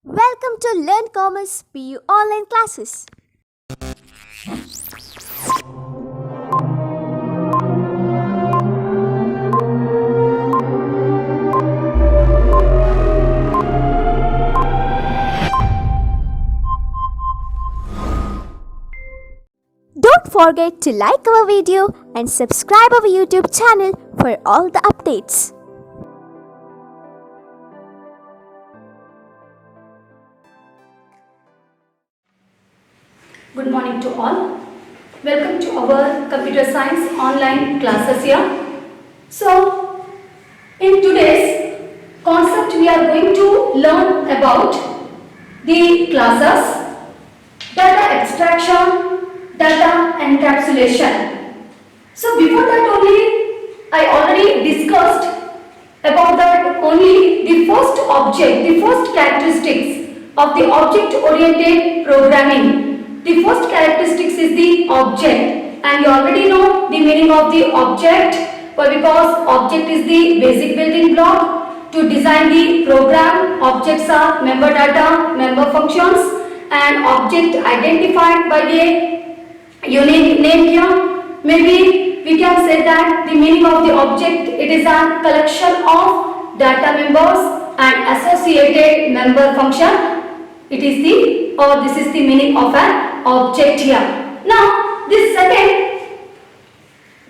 Welcome to Learn Commerce PU online classes. Don't forget to like our video and subscribe our YouTube channel for all the updates. Good morning to all. Welcome to our computer science online classes here. So, in today's concept we are going to learn about the classes, data extraction, data encapsulation. So, before that only I already discussed about that only the first object, the first characteristics of the object oriented programming. The first characteristics is the object, and you already know the meaning of the object, because object is the basic building block to design the program. Objects are member data, member functions, and object identified by a unique name here. Maybe we can say that the meaning of the object, it is a collection of data members and associated member function. It is the, or this is the meaning of an object here. Now, this second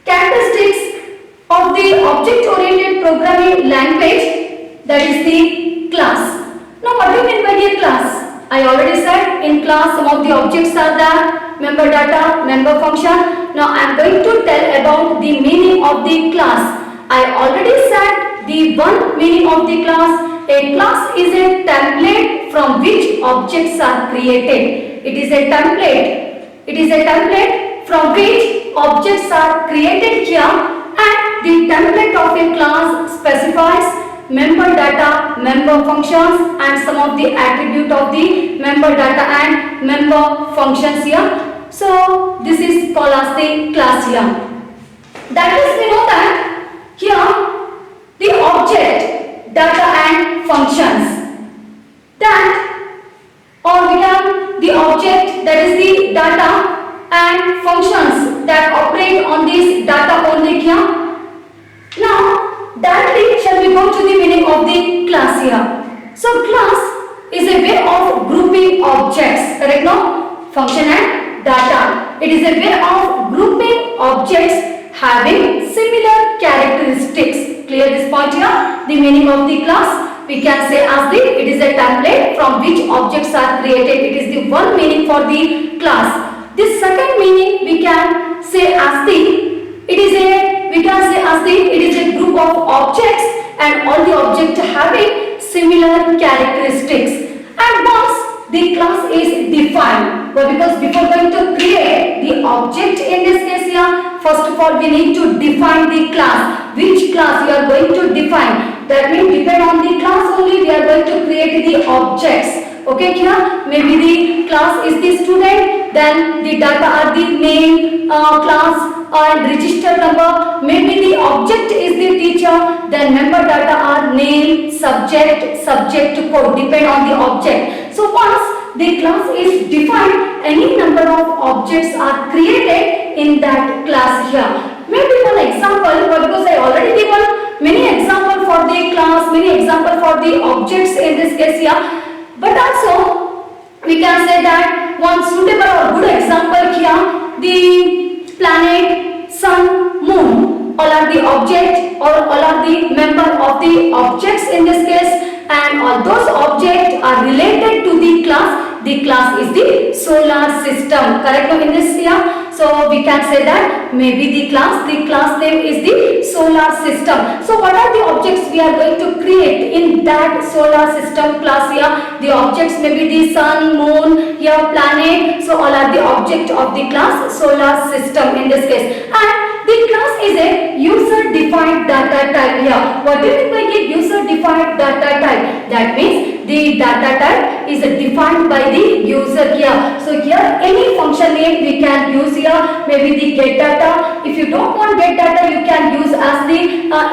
characteristics of the object oriented programming language, that is the class. Now, what do you mean by the class? I already said in class some of the objects are there, member data, member function. Now, I am going to tell about the meaning of the class. I already said the one meaning of the class. A class is a template from which objects are created. It is a template. It is a template from which objects are created here, and the template of a class specifies member data, member functions, and some of the attribute of the member data and member functions here. So this is called as the class here. That is, we know that here the object, data and functions, that, or we have the object, that is the data and functions that operate on this data only here. Now directly shall we go to the meaning of the class here. So class is a way of grouping objects, correct now? Function and data. It is a way of grouping objects having similar characteristics. Clear this point here? The meaning of the class, we can say as the, it is a template from which objects are created. It is the one meaning for the class. This second meaning we can say as the, it is a, we can say as the, it is a group of objects and all the objects having similar characteristics. And once the class is defined, well, because before going to create the object in this case here, first of all we need to define the class. Which class we are going to define? That means depend on the class only we are going to create the objects. Okay, here maybe the class is the student, then the data are the name, class and register number. Maybe the object is the teacher, then member data are name, subject, subject code, depend on the object. So once the class is defined, any number of objects are created in that class here. Maybe one example, because I already given many examples for the class, many examples for the objects in this case here. But also we can say that one suitable or good example here, the planet, sun, moon, all are the object or all are the member of the objects in this case, and all those objects are related to the class. The class is the solar system, correct in this here. So we can say that maybe the class name is the solar system. So what are the objects we are going to create in that solar system class here? The objects may be the sun, moon, here planet. So all are the object of the class solar system in this case. And the class is a user defined data type here. What do you mean by the user defined data type? That means the data type is defined by the user here. So here any function name we can use here, maybe the get data. If you don't want get data, you can use as the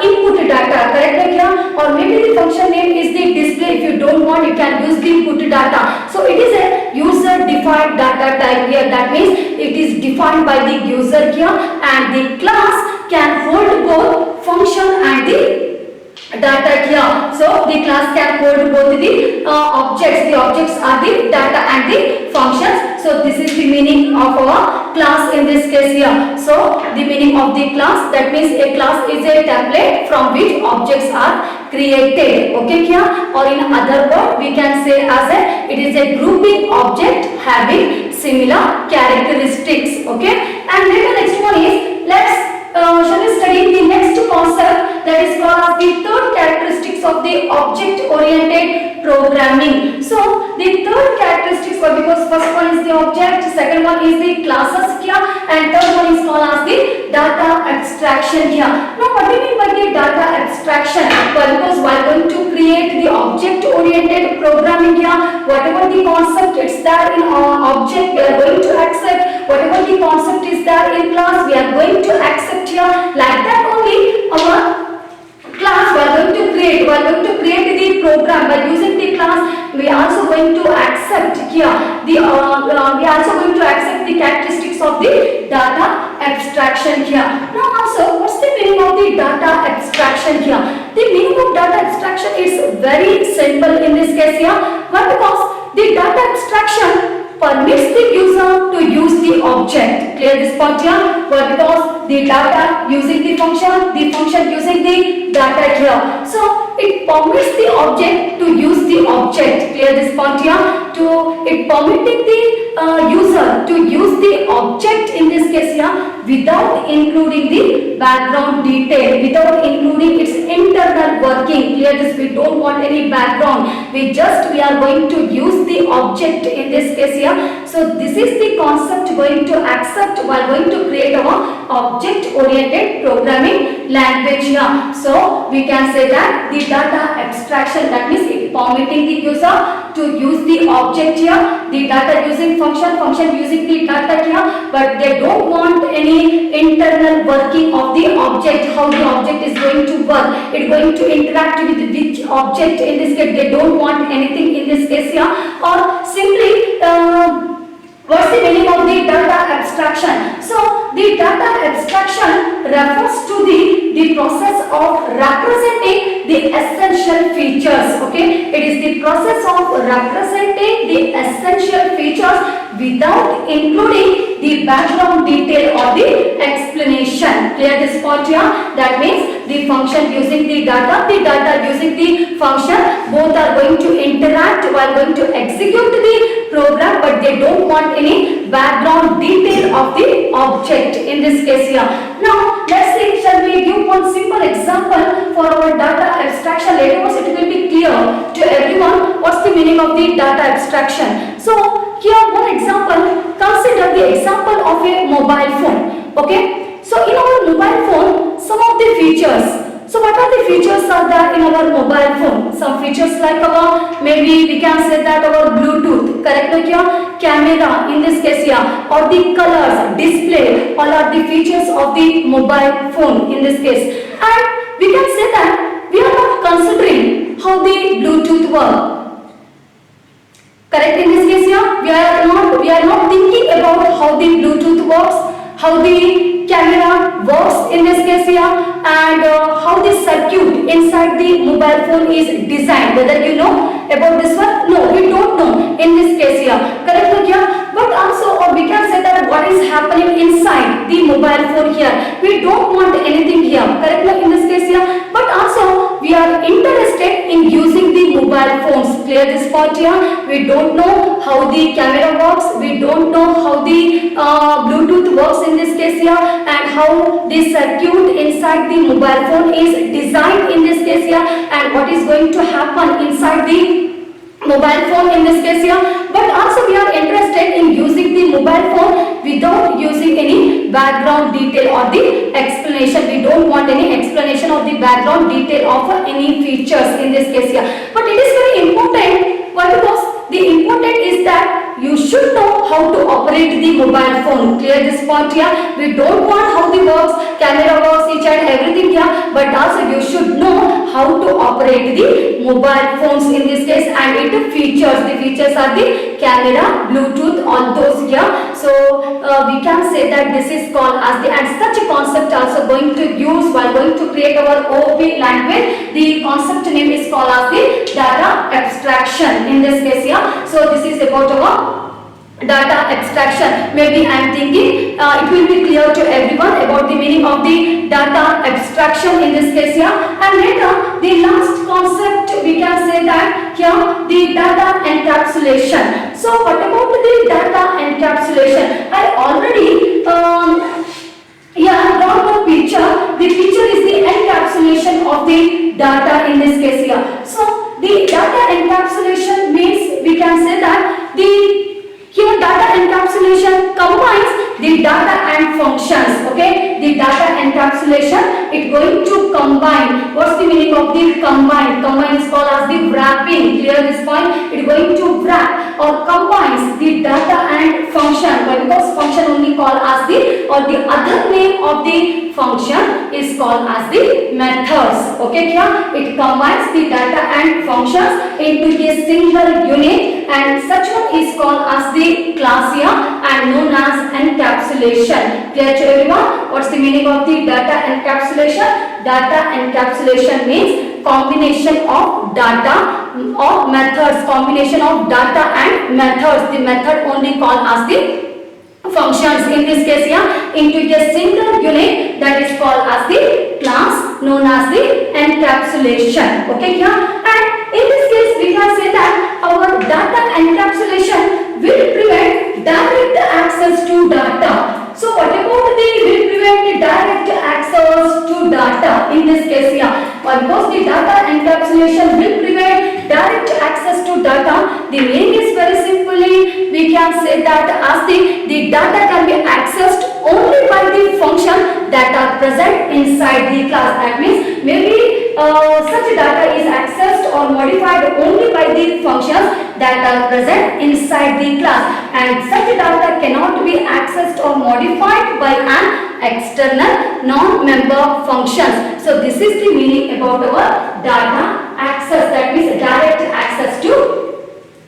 input data, correct here? Or maybe the function name is the display. If you don't want, you can use the put data. So it is a user defined data type here. That means it is defined by the user here, and the class can hold both function and the data here. So the class can hold both the objects. The objects are the data and the functions. So this is the meaning of our class in this case here. So the meaning of the class, that means a class is a template from which objects are created. Okay here, or in other word we can say as a, it is a grouping object having similar characteristics. Okay, and then the next one is, let's shall we study the next concept, that is called as the third characteristics of the object oriented programming. So the third characteristics, because first one is the object, second one is the classes here, and third one is called as the data abstraction here. Now what do you mean by the data abstraction? Well, because while going to create the object oriented programming here, whatever the concept is there in object, we are going to accept. Whatever the concept is there in class, we are going to accept here. Like that only our class we are going to create. We are going to create the program by using the class. We are also going to accept here the we are also going to accept the characteristics of the data abstraction here. Now also, what's the meaning of the data abstraction here? The meaning of data abstraction is very simple in this case here. Why? Because the data abstraction permits the user to use the object. Clear this part here? Well, because the data using the function using the data here. So it permits the object to use the object. Clear this part here? It permitting the user to use the object in this case here without including the background detail, without including its internal working. Clear this? We don't want any background. We are going to use the object in this case here. So this is the concept going to accept while going to create our object oriented programming language here. So we can say that the data abstraction, that means it permitting the user to use the object here, the data using function using the data here, but they don't want any internal working of the object, how the object is going to work, it's going to interact with which object. In this case they don't want anything in this case here, or simply what's the meaning of the data abstraction? So the data abstraction refers to the process of representing the essential features. Okay, it is the process of representing the essential features without including the background detail or the explanation. Clear this point here? That means the function using the data using the function, both are going to interact while going to execute the program, but they don't want any background detail of the object in this case here. Now let's see, shall we give one simple example for our data abstraction? Later on it will be clear to everyone what's the meaning of the data abstraction. So here one example, consider the example of a mobile phone. Okay, so in our mobile phone, some of the features. So what are the features are there in our mobile phone? Some features like our, maybe we can say that our Bluetooth, correct, like your camera in this case here, or the colors, display, all are the features of the mobile phone in this case. And we can say that we are not considering how the Bluetooth works. Correct, in this case here, we are not thinking about how the Bluetooth works, how the camera works in this case here, and how the circuit inside the mobile phone is designed. Whether you know about this one? No, we don't know in this case here. Correct here? But also, or we can say that what is happening inside the mobile phone here. We don't want anything here. Correct in this case here. But also, we are interested in using the mobile phones. Clear this part here? We don't know how the camera works. We don't know how the Bluetooth works in this case here, and how the circuit inside the mobile phone is designed in this case here, and what is going to happen inside the mobile phone in this case here. But also we are interested in using the mobile phone without using any background detail or the explanation. We don't want any explanation of the background detail of any features in this case here. But it is very important. Why? Because the important is that you should know how to operate the mobile phone. Clear this point here? We don't want how the works, camera works, each and everything here, but also you should know how to operate the mobile phones in this case, and it features. The features are the camera, Bluetooth, all those here. So we can say that this is called as the, and such a concept also going to use while going to create our OOP language. The concept name is called as the data abstraction in this case here. So this is about our data abstraction. Maybe I am thinking it will be clear to everyone about the meaning of the data abstraction in this case here. And later the last concept we can say that here, the data encapsulation. So what about the data encapsulation? I already drawn one picture. The picture is the encapsulation of the data in this case here. So the data encapsulation means we can say that here data encapsulation combines the data and functions. Okay, the data encapsulation, it going to combine. What's the meaning of the combine? Combine is called as the wrapping. Clear this point? It going to wrap or combines the data and function. Why? Because function only called as the, or the other name of the function is called as the methods. Okay, here it combines the data and functions into a single unit, and such one is called as the class here and known as encapsulation. Clear to everyone? What's the meaning of the data encapsulation? Data encapsulation means combination of data or methods, combination of data and methods. The method only called as the functions in this case here into a single unit, that is called as the class known as the encapsulation. Okay here, and in this case we can say that our data encapsulation will prevent direct access to data. So what about the will prevent direct access to data in this case here? Because the data encapsulation will prevent direct access to data, the meaning is very simply we can say that as the data can be accessed only by the function that are present inside the class. That means maybe such data is accessed or modified only by the functions that are present inside the class, and such data cannot be accessed or modified by an external non-member functions. So this is the meaning about our data access, that means direct access to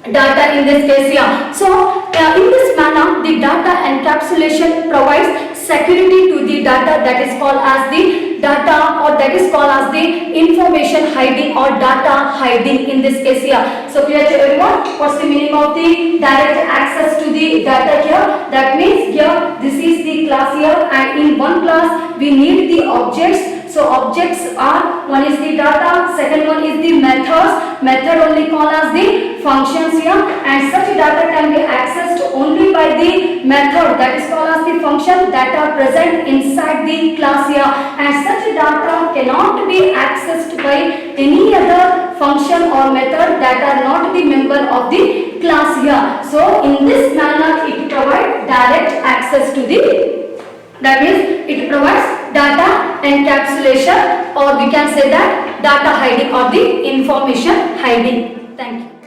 data in this case here. So in this manner the data encapsulation provides security to the data, that is called as the data, or that is called as the information hiding or data hiding in this case here. So clear to everyone? What's the meaning of the direct access to the data here? That means here this is the class here, and in one class we need the objects. So objects are, one is the data, second one is the methods. Method only called as the functions here, and such data can be accessed only by the method, that is called as the function, that are present inside the class here, and such data cannot be accessed by any other function or method that are not the member of the class here. So in this manner it provides direct access to the, that means it provides data encapsulation, or we can say that data hiding or the information hiding. Thank you.